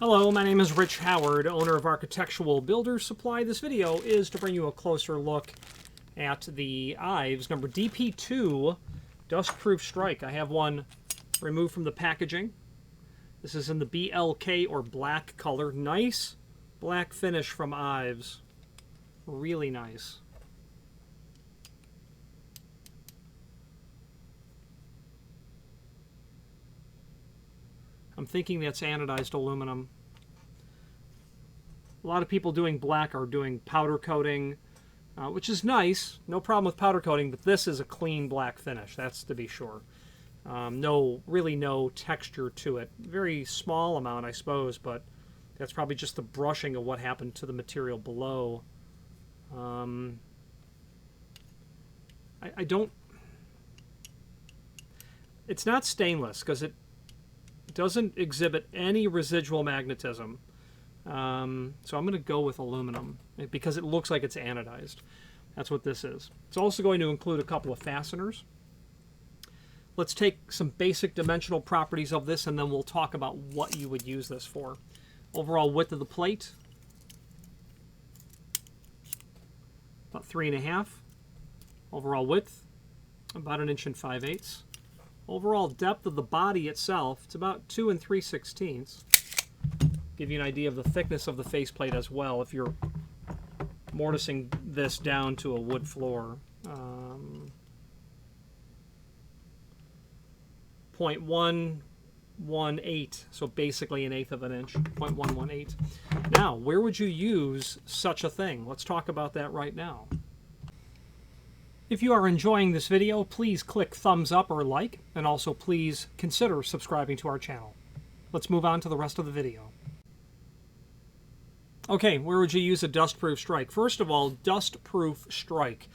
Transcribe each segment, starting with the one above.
Hello, my name is Rich Howard, owner of Architectural Builders Supply. This video is to bring you a closer look at the IVES number DP2 Dustproof Strike. I have one removed from the packaging. This is in the BLK or black color. Nice black finish from IVES. Really nice. I'm thinking that's anodized aluminum. A lot of people doing black are doing powder coating, which is nice. No problem with powder coating, but this is a clean black finish, that's to be sure. Really no texture to it. Very small amount, I suppose, but that's probably just the brushing of what happened to the material below. I don't... It's not stainless, because it doesn't exhibit any residual magnetism. So I'm going to go with aluminum because it looks like it's anodized. That's what this is. It's also going to include a couple of fasteners. Let's take some basic dimensional properties of this and then we'll talk about what you would use this for. Overall width of the plate, about 3.5. Overall width, about 1 5/8 inches. Overall depth of the body itself, it's about 2 3/16. Give you an idea of the thickness of the faceplate as well if you're mortising this down to a wood floor. 0.118, so basically 1/8 of an inch, 0.118. Now, where would you use such a thing? Let's talk about that right now. If you are enjoying this video, please click thumbs up or like, and also please consider subscribing to our channel. Let's move on to the rest of the video. Okay, where would you use a dustproof strike? First of all, dustproof strike.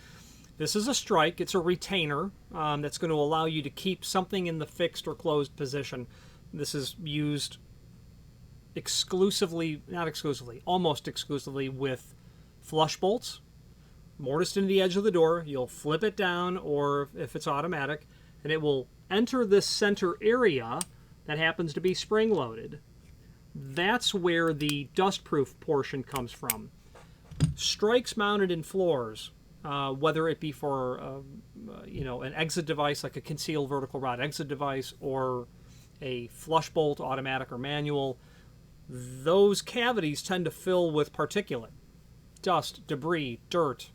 This is a strike. It's a retainer that's going to allow you to keep something in the fixed or closed position. This is used exclusively, not exclusively, almost exclusively with flush bolts. Mortised into the edge of the door, you'll flip it down, or if it's automatic, and it will enter this center area that happens to be spring-loaded. That's where the dustproof portion comes from. Strikes mounted in floors, whether it be for an exit device like a concealed vertical rod exit device or a flush bolt, automatic or manual, those cavities tend to fill with particulate. Dust, debris, dirt,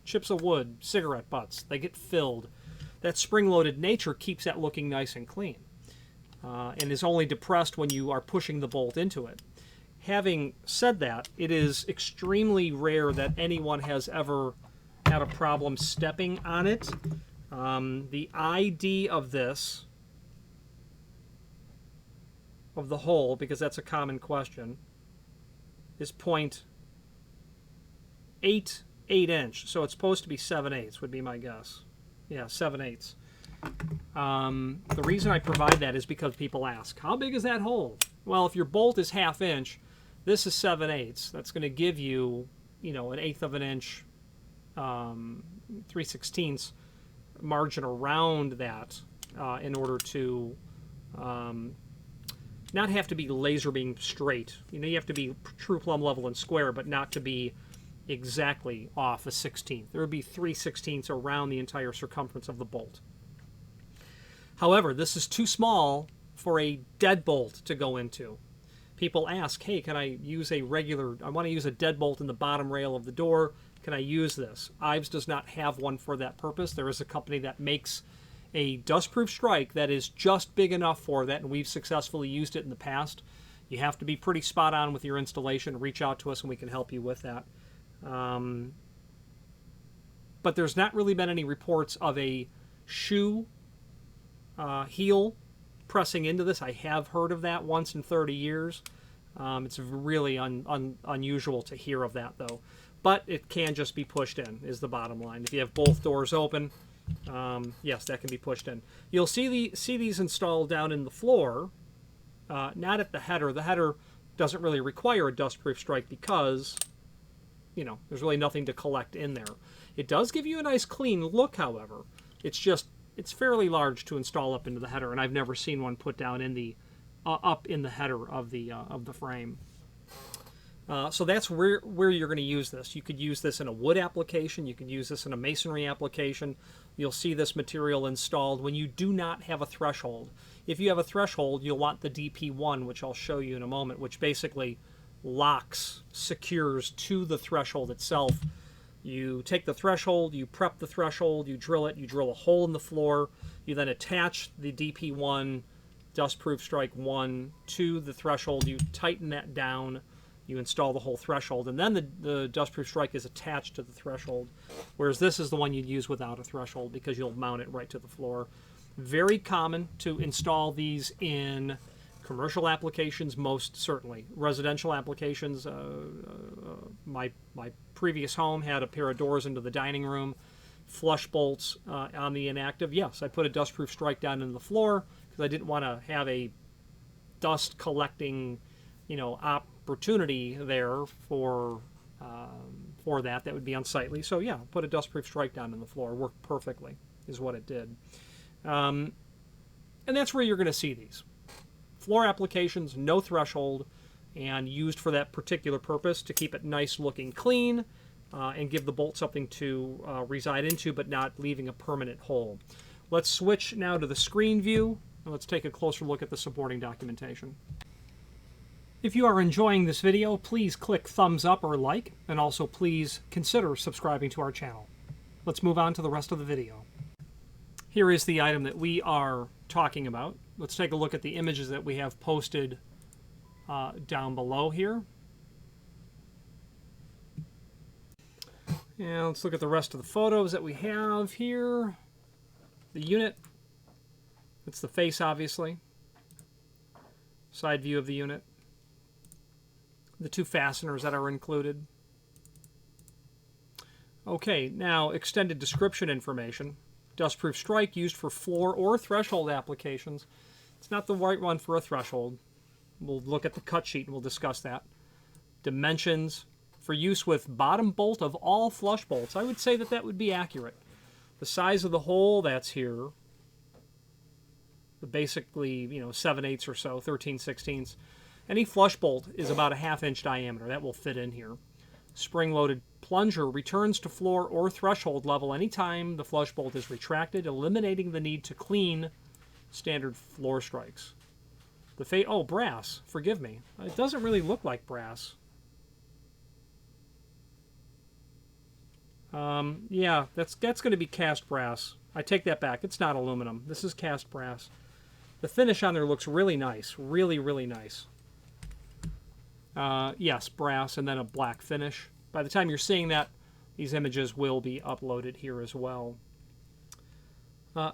chips of wood, cigarette butts, they get filled. That spring-loaded nature keeps that looking nice and clean. And is only depressed when you are pushing the bolt into it. Having said that, it is extremely rare that anyone has ever had a problem stepping on it. The ID of this, of the hole, because that's a common question, is 0.88 inch. So it's supposed to be 7/8 would be my guess. Yeah, 7/8. The reason I provide that is because people ask, how big is that hole? Well, if your bolt is 1/2 inch, this is 7/8. That's going to give you, an 1/8 of an inch, 3/16 margin around that in order to not have to be laser beam straight. You have to be true plumb level and square, but not to be exactly off a 1/16. There would be 3/16 around the entire circumference of the bolt. However, this is too small for a deadbolt to go into. People ask, hey, can I use I want to use a deadbolt in the bottom rail of the door. Can I use this? IVES does not have one for that purpose. There is a company that makes a dustproof strike that is just big enough for that, and we've successfully used it in the past. You have to be pretty spot on with your installation. Reach out to us and we can help you with that. But there's not really been any reports of a shoe heel pressing into this. I have heard of that once in 30 years. It's really unusual to hear of that, though. But it can just be pushed in, is the bottom line. If you have both doors open, yes, that can be pushed in. You'll see these installed down in the floor, not at the header. The header doesn't really require a dustproof strike because, there's really nothing to collect in there. It does give you a nice clean look, however. It's fairly large to install up into the header, and I've never seen one put down in the up in the header of the frame. So that's where you're going to use this. You could use this in a wood application. You could use this in a masonry application. You'll see this material installed when you do not have a threshold. If you have a threshold, you'll want the DP1, which I'll show you in a moment, which basically locks, secures to the threshold itself. You take the threshold, you prep the threshold, you drill it, you drill a hole in the floor, you then attach the DP1 Dustproof Strike 1 to the threshold, you tighten that down, you install the whole threshold, and then the Dustproof Strike is attached to the threshold, whereas this is the one you'd use without a threshold because you'll mount it right to the floor. Very common to install these in commercial applications, most certainly. Residential applications, my previous home had a pair of doors into the dining room, flush bolts on the inactive. Yes, I put a Dustproof Strike down in the floor because I didn't want to have a dust collecting, opportunity there for that. That would be unsightly. So yeah, put a Dustproof Strike down in the floor. Worked perfectly, is what it did. And that's where you're going to see these. Floor applications, no threshold, and used for that particular purpose to keep it nice looking clean and give the bolt something to reside into, but not leaving a permanent hole. Let's switch now to the screen view, and let's take a closer look at the supporting documentation. If you are enjoying this video, please click thumbs up or like, and also please consider subscribing to our channel. Let's move on to the rest of the video. Here is the item that we are talking about. Let's take a look at the images that we have posted down below here. And let's look at the rest of the photos that we have here. The unit. It's the face, obviously. Side view of the unit. The two fasteners that are included. Okay, now extended description information. Dustproof Strike used for floor or threshold applications. It's not the right one for a threshold. We'll look at the cut sheet and we'll discuss that. Dimensions for use with bottom bolt of all flush bolts. I would say that would be accurate. The size of the hole, that's here. The basically, 7/8 or so, 13/16. Any flush bolt is about a 1/2 inch diameter. That will fit in here. Spring-loaded plunger returns to floor or threshold level anytime the flush bolt is retracted, eliminating the need to clean standard floor strikes. Oh, brass. Forgive me. It doesn't really look like brass. Yeah, that's going to be cast brass. I take that back. It's not aluminum. This is cast brass. The finish on there looks really nice. Really, really nice. Yes, brass and then a black finish. By the time you're seeing that, these images will be uploaded here as well.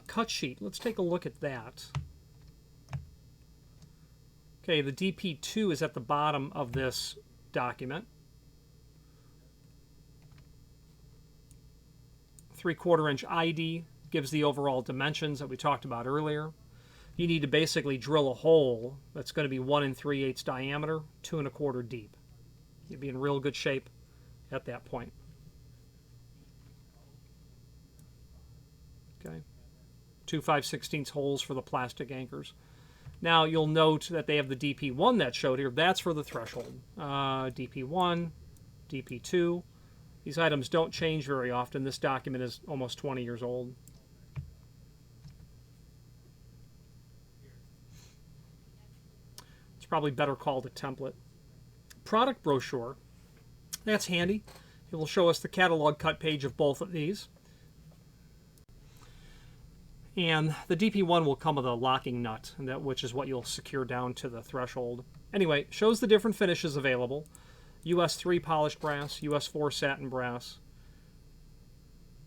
Cut sheet. Let's take a look at that. Okay, the DP2 is at the bottom of this document. 3/4 inch ID gives the overall dimensions that we talked about earlier. You need to basically drill a hole that's going to be 1 3/8 diameter, 2 1/4 deep. You'd be in real good shape at that point. Okay, 2 5/16 holes for the plastic anchors. Now you'll note that they have the DP1 that showed here. That's for the threshold. DP1, DP2. These items don't change very often. This document is almost 20 years old. It's probably better called a template. Product brochure. That's handy. It will show us the catalog cut page of both of these. And the DP1 will come with a locking nut, which is what you'll secure down to the threshold. Anyway, shows the different finishes available. US 3 polished brass, US 4 satin brass.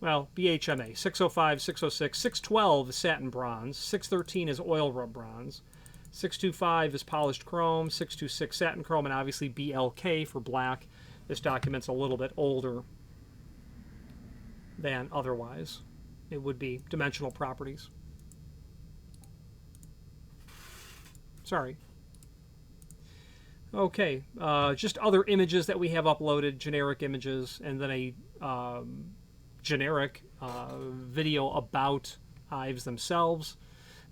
Well, BHMA, 605, 606, 612 is satin bronze, 613 is oil rub bronze, 625 is polished chrome, 626 satin chrome, and obviously BLK for black. This document's a little bit older than otherwise. It would be dimensional properties. Sorry. Okay, just other images that we have uploaded, generic images, and then a generic video about IVES themselves.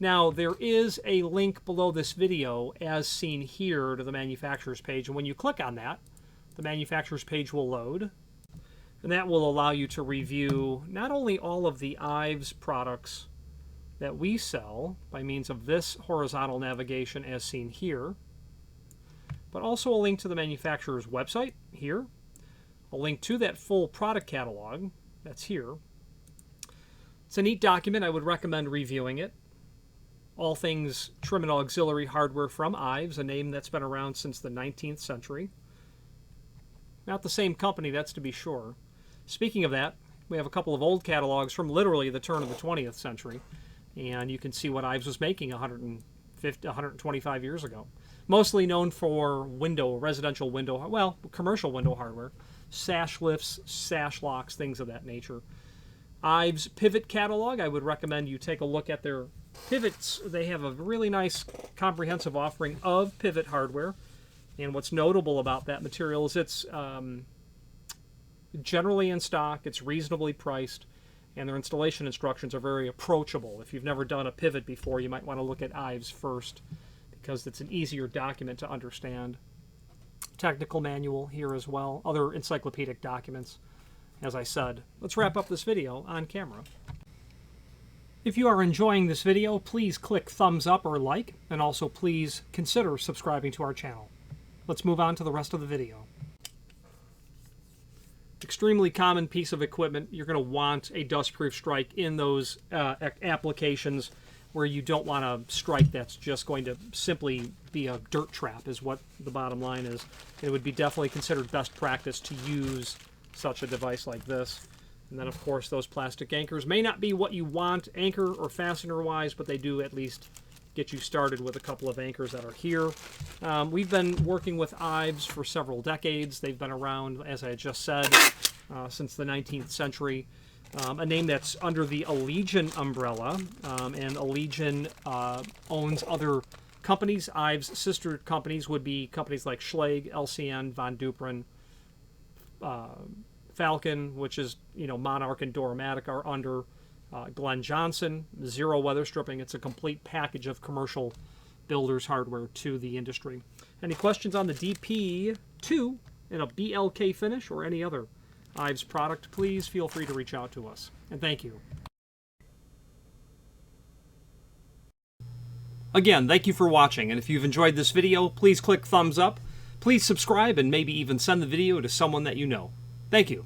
Now, there is a link below this video, as seen here, to the manufacturer's page, and when you click on that, the manufacturer's page will load, and that will allow you to review not only all of the IVES products that we sell by means of this horizontal navigation as seen here, but also a link to the manufacturer's website here, a link to that full product catalog that's here. It's a neat document. I would recommend reviewing it. All things trim and auxiliary hardware from IVES, a name that's been around since the 19th century. Not the same company, that's to be sure. Speaking of that, we have a couple of old catalogs from literally the turn of the 20th century, and you can see what IVES was making 125 years ago. Mostly known for residential window, well, commercial window hardware, sash lifts, sash locks, things of that nature. IVES pivot catalog, I would recommend you take a look at their pivots. They have a really nice comprehensive offering of pivot hardware, and what's notable about that material is it's generally in stock, it's reasonably priced, and their installation instructions are very approachable. If you've never done a pivot before, you might want to look at IVES first, because it's an easier document to understand. Technical manual here as well, other encyclopedic documents. As I said, let's wrap up this video on camera. If you are enjoying this video, please click thumbs up or like, and also please consider subscribing to our channel. Let's move on to the rest of the video. Extremely common piece of equipment. You're going to want a dustproof strike in those applications where you don't want a strike that's just going to simply be a dirt trap, is what the bottom line is. It would be definitely considered best practice to use such a device like this. And then, of course, those plastic anchors may not be what you want anchor or fastener wise, but they do at least get you started with a couple of anchors that are here. We've been working with IVES for several decades. They've been around, as I just said, since the 19th century. A name that's under the Allegion umbrella, and Allegion owns other companies. IVES sister companies would be companies like Schlage, LCN, Von Duprin, Falcon, which is, Monarch and Doromatic are under Glenn Johnson. Zero weather stripping. It's a complete package of commercial builders hardware to the industry. Any questions on the DP2 in a BLK finish or any other IVES product, please feel free to reach out to us. And thank you. Again, thank you for watching, and if you've enjoyed this video, please click thumbs up. Please subscribe and maybe even send the video to someone that you know. Thank you.